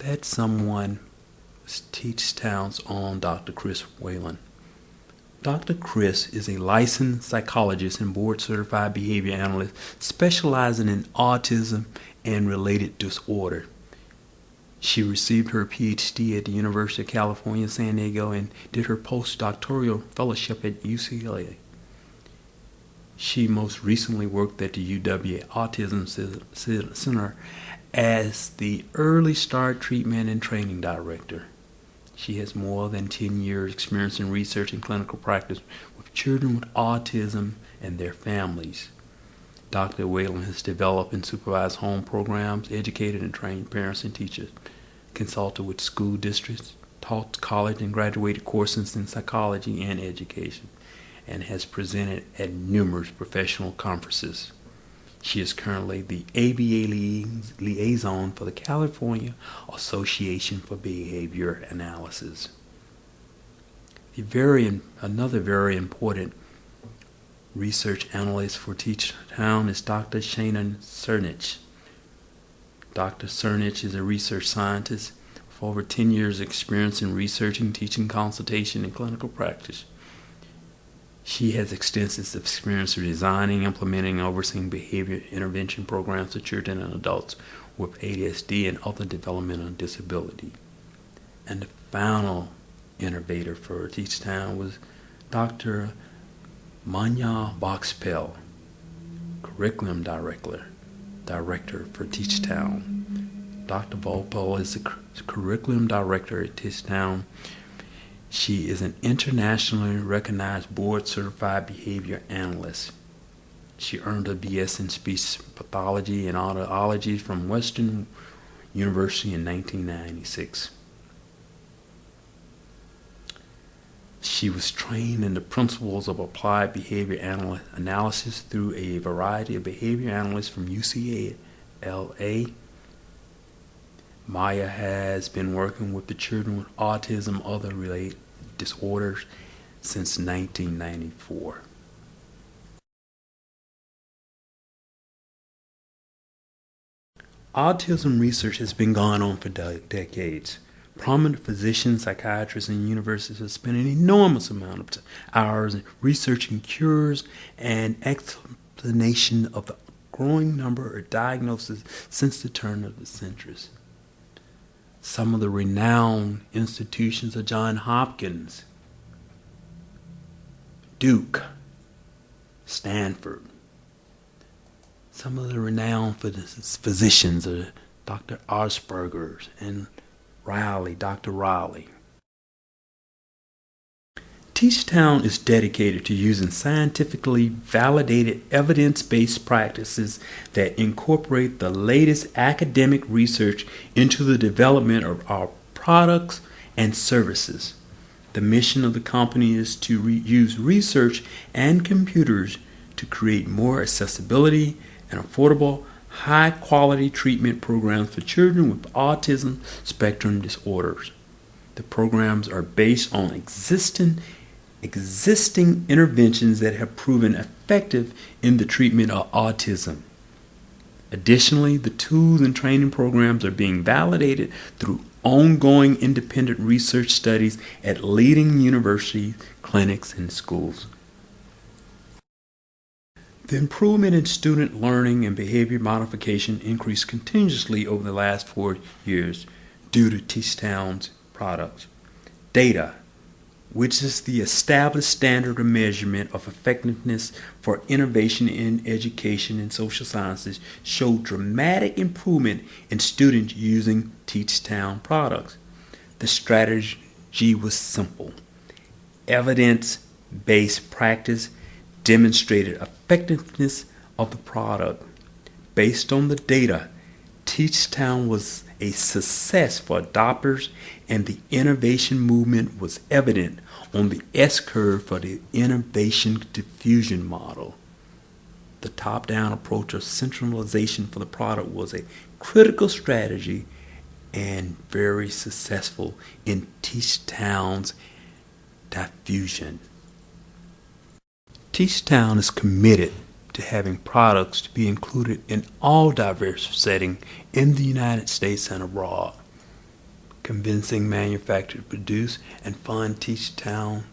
That someone was Teachtown's own Dr. Chris Whalen. Dr. Chris is a licensed psychologist and board-certified behavior analyst specializing in autism and related disorder. She received her Ph.D. at the University of California, San Diego, and did her postdoctoral fellowship at UCLA. She most recently worked at the UW Autism Center as the Early Start Treatment and Training Director. She has more than 10 years experience in research and clinical practice with children with autism and their families. Dr. Whalen has developed and supervised home programs, educated and trained parents and teachers, consulted with school districts, taught college and graduated courses in psychology and education, and has presented at numerous professional conferences. She is currently the ABA liaison for the California Association for Behavior Analysis. Another very important research analyst for Teachtown is Dr. Shannon Cernich. Dr. Cernich is a research scientist with over 10 years experience in researching, teaching, consultation, and clinical practice. She has extensive experience in designing, implementing, and overseeing behavior intervention programs for children and adults with ADHD and other developmental disability. And the final innovator for Teachtown was Dr. Manya Boxpel, Curriculum Director for Teachtown. Dr. Boxpel is the Curriculum Director at Teachtown. She is an internationally recognized board-certified behavior analyst. She earned a BS in speech pathology and audiology from Western University in 1996. She was trained in the principles of applied behavior analysis through a variety of behavior analysts from UCLA. Maya has been working with the children with autism, other related disorders since 1994. Autism research has been going on for decades. Prominent physicians, psychiatrists, and universities have spent an enormous amount of hours researching cures and explanation of the growing number of diagnoses since the turn of the century. Some of the renowned institutions are Johns Hopkins, Duke, Stanford. Some of the renowned physicians are Dr. Asperger's and Dr. Riley. Teachtown is dedicated to using scientifically validated evidence-based practices that incorporate the latest academic research into the development of our products and services. The mission of the company is to use research and computers to create more accessibility and affordable, high-quality treatment programs for children with autism spectrum disorders. The programs are based on existing interventions that have proven effective in the treatment of autism. Additionally, the tools and training programs are being validated through ongoing independent research studies at leading universities, clinics, and schools. The improvement in student learning and behavior modification increased continuously over the last 4 years due to Teachtown's products. Data, which is the established standard of measurement of effectiveness for innovation in education and social sciences, showed dramatic improvement in students using Teachtown products. The strategy was simple. Evidence-based practice demonstrated effectiveness of the product. Based on the data, Teachtown was a success for adopters, and the innovation movement was evident on the S-curve for the innovation diffusion model. The top-down approach of centralization for the product was a critical strategy and very successful in Teachtown's diffusion. Teachtown is committed to having products to be included in all diverse settings in the United States and abroad. convincing manufacturers to produce and fund Teachtown,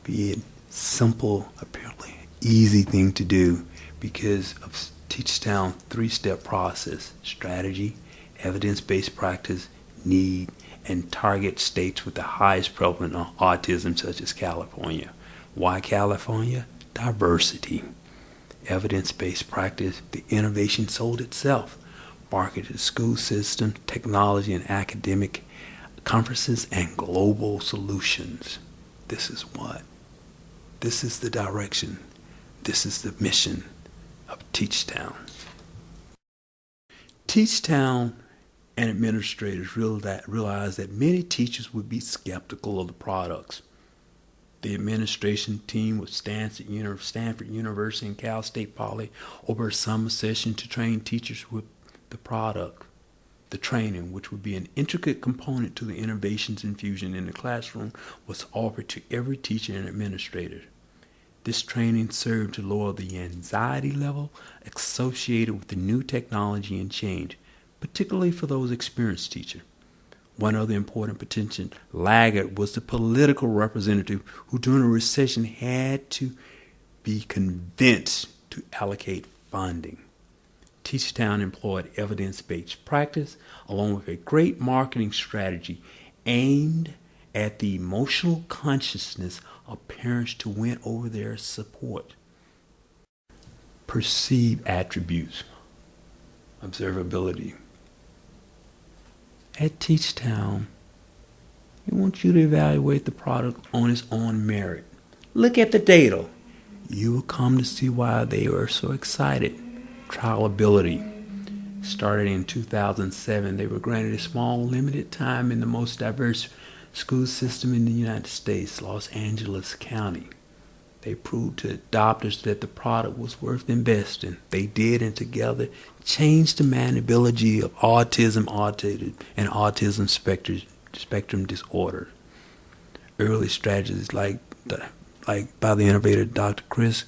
be it simple, apparently easy thing to do because of Teachtown's three-step process: strategy, evidence-based practice, need, and target states with the highest prevalence of autism, such as California. Why California? Diversity. Evidence-based practice, the innovation sold itself. Marketed school system, technology, and academic conferences, and global solutions. This is what? This is the direction. This is the mission of Teachtown. Teachtown and administrators realized that many teachers would be skeptical of the products. The administration team with Stanford University and Cal State Poly over a summer session to train teachers with the product. The training, which would be an intricate component to the innovations infusion in the classroom, was offered to every teacher and administrator. This training served to lower the anxiety level associated with the new technology and change, particularly for those experienced teachers. One other important potential laggard was the political representative who during a recession had to be convinced to allocate funding. Teachtown employed evidence-based practice along with a great marketing strategy aimed at the emotional consciousness of parents to win over their support. Perceived attributes. Observability. At Teachtown, we want you to evaluate the product on its own merit. Look at the data. You will come to see why they were so excited. Trialability. Started in 2007, they were granted a small, limited time in the most diverse school system in the United States, Los Angeles County. They proved to adopters that the product was worth investing. They did, and together changed the manageability of autism, and autism spectrum disorder. Early strategies like by the innovator Dr. Chris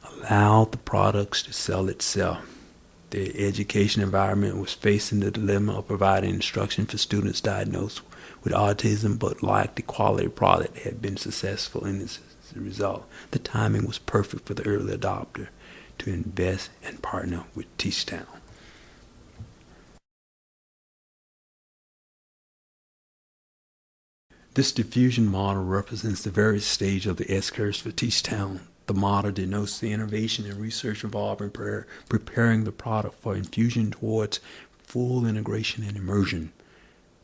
allowed the products to sell itself. The education environment was facing the dilemma of providing instruction for students diagnosed with autism but lacked the quality product that had been successful in this result. The timing was perfect for the early adopter to invest and partner with Teachtown. This diffusion model represents the various stage of the S-curve for Teachtown. The model denotes the innovation and research involved in preparing the product for infusion towards full integration and immersion.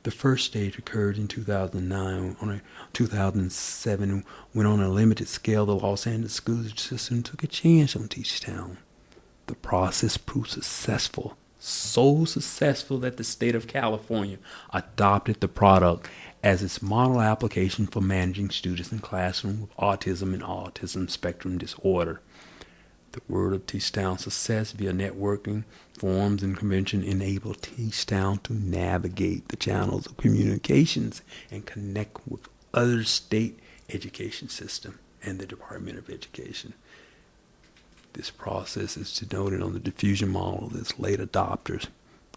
The first stage occurred in 2009. 2007, when on a limited scale, the Los Angeles school system took a chance on Teachtown. The process proved successful, so successful that the state of California adopted the product as its model application for managing students in classrooms with autism and autism spectrum disorder. The word of Teachtown's success via networking, forums, and convention enabled Teachtown to navigate the channels of communications and connect with other state education system and the Department of Education. This process is denoted on the diffusion model as late adopters,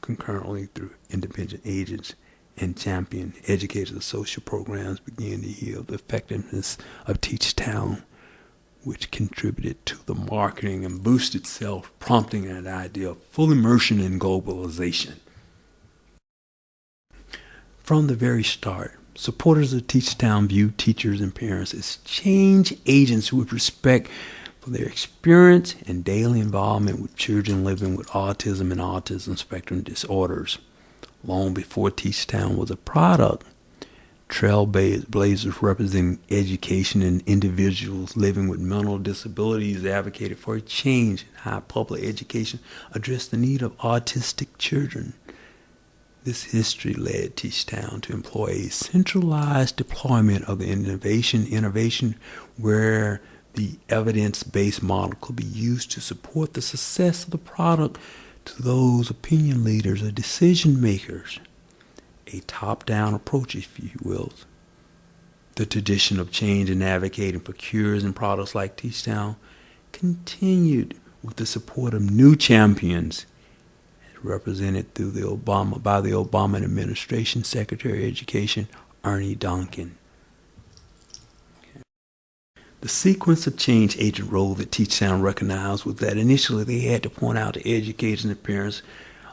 concurrently through independent agents and champion educators of social programs began to yield the effectiveness of Teachtown, which contributed to the marketing and boosted self, prompting an idea of full immersion in globalization. From the very start, supporters of Teachtown viewed teachers and parents as change agents with respect for their experience and daily involvement with children living with autism and autism spectrum disorders. Long before Teachtown was a product, trailblazers representing education and individuals living with mental disabilities advocated for a change in how public education addressed the need of autistic children. This history led Teachtown to employ a centralized deployment of the innovation where the evidence-based model could be used to support the success of the product to those opinion leaders or decision makers. A top-down approach, if you will. The tradition of change and advocating for cures and products like Teachtown continued with the support of new champions represented by the Obama administration Secretary of Education Ernie Duncan. The sequence of change agent role that Teachtown recognized was that initially they had to point out to educators and parents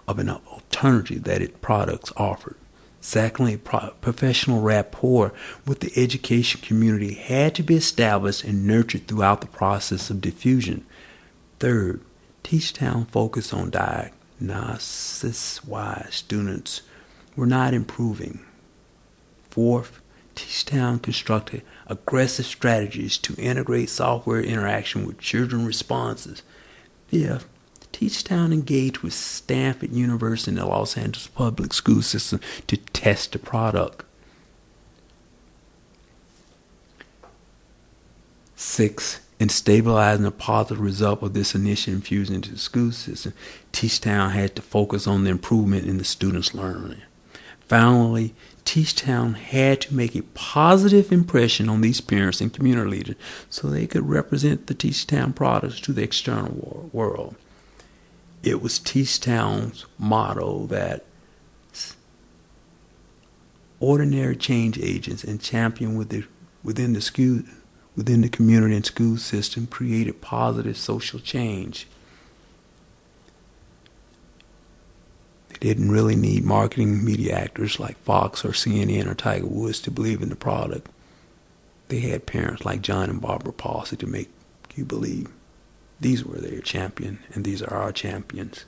of an alternative that its products offered. Secondly, professional rapport with the education community had to be established and nurtured throughout the process of diffusion. Third, Teachtown focused on diagnosis why students were not improving. Fourth, Teachtown constructed aggressive strategies to integrate software interaction with children responses. Fifth, Teachtown engaged with Stanford University and the Los Angeles Public School System to test the product. Six, in stabilizing the positive result of this initial infusion into the school system, Teachtown had to focus on the improvement in the students' learning. Finally, Teachtown had to make a positive impression on these parents and community leaders so they could represent the Teachtown products to the external world. It was Teachtown's motto that ordinary change agents and champion within the community and school system created positive social change. They didn't really need marketing media actors like Fox or CNN or Tiger Woods to believe in the product. They had parents like John and Barbara Palsy to make you believe. These were their champion, and these are our champions.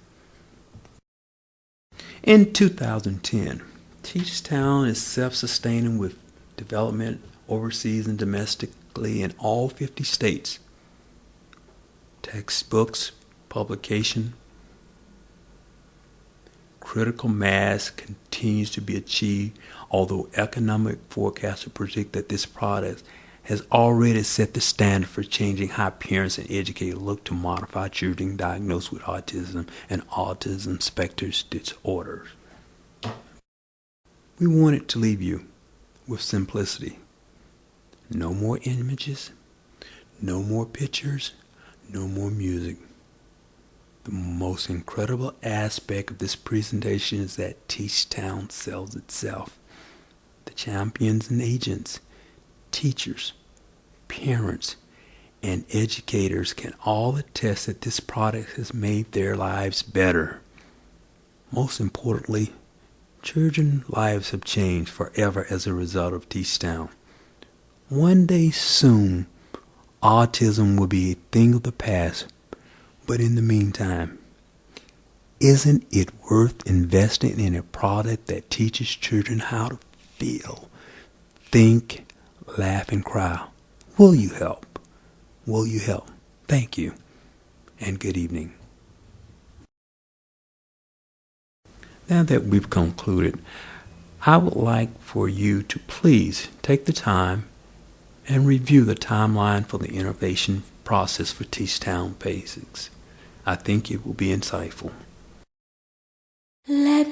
In 2010, Teachtown is self-sustaining with development overseas and domestically in all 50 states. Textbooks, publication, critical mass continues to be achieved, although economic forecasters predict that this product has already set the standard for changing how parents and educators look to modify children diagnosed with autism and autism spectrum disorders. We wanted to leave you with simplicity. No more images, no more pictures, no more music. The most incredible aspect of this presentation is that Teachtown sells itself. The champions and agents, teachers, parents, and educators can all attest that this product has made their lives better. Most importantly, children's lives have changed forever as a result of Teachtown. One day soon, autism will be a thing of the past, but in the meantime, isn't it worth investing in a product that teaches children how to feel, think, laugh, and cry? Will you help? Will you help? Thank you, and good evening. Now that we've concluded, I would like for you to please take the time and review the timeline for the innovation process for Teachtown Basics. I think it will be insightful. Let